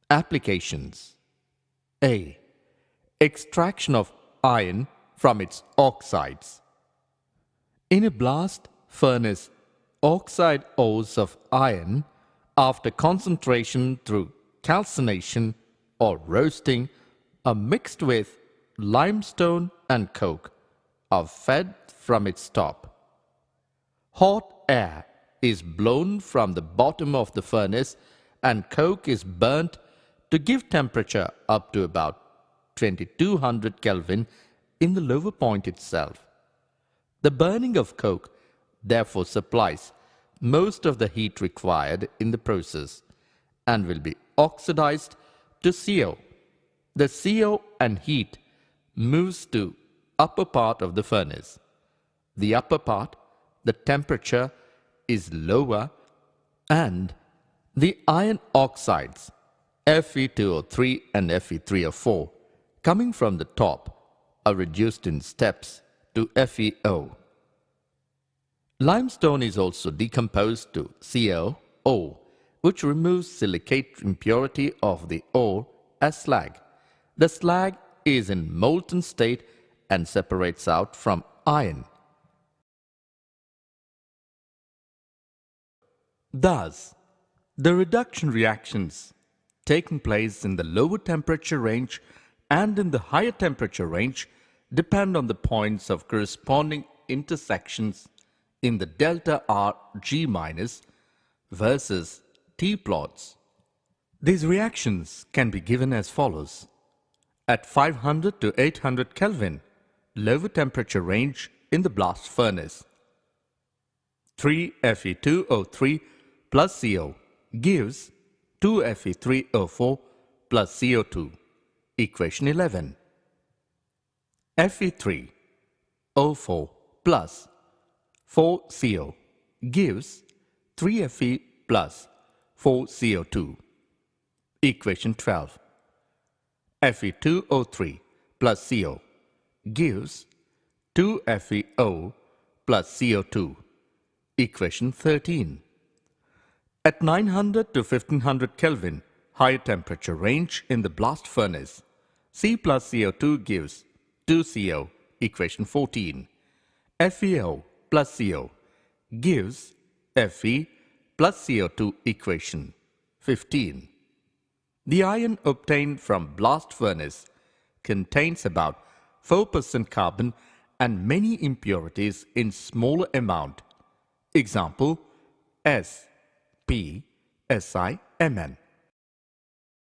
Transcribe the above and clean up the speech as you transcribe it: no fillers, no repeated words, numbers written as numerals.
Applications. A. Extraction of iron from its oxides. In a blast furnace, oxide ores of iron, after concentration through calcination or roasting, are mixed with limestone and coke, are fed from its top. Hot air is blown from the bottom of the furnace and coke is burnt to give temperature up to about 2200 Kelvin in the lower point itself. The burning of coke therefore supplies most of the heat required in the process and will be oxidized to CO. The CO and heat moves to upper part of the furnace. The upper part, the temperature is lower and the iron oxides Fe2O3 and Fe3O4 coming from the top are reduced in steps to FeO. Limestone is also decomposed to CaO, which removes silicate impurity of the ore as slag. The slag is in molten state and separates out from iron. Thus, the reduction reactions taking place in the lower temperature range and in the higher temperature range depend on the points of corresponding intersections in the delta R G- versus T plots. These reactions can be given as follows. At 500 to 800 Kelvin, lower temperature range in the blast furnace, 3 Fe2O3 plus CO gives 2 Fe3O4 plus CO2. Equation 11. Fe3O4 plus 4CO gives 3Fe plus 4CO2. Equation 12. Fe2O3 plus CO gives 2FeO plus CO2. Equation 13. At 900 to 1500 Kelvin, higher temperature range in the blast furnace, C plus CO2 gives 2CO, equation 14. FeO plus CO gives Fe plus CO2, equation 15. The iron obtained from blast furnace contains about 4% carbon and many impurities in smaller amount. Example, S, P, Si, Mn.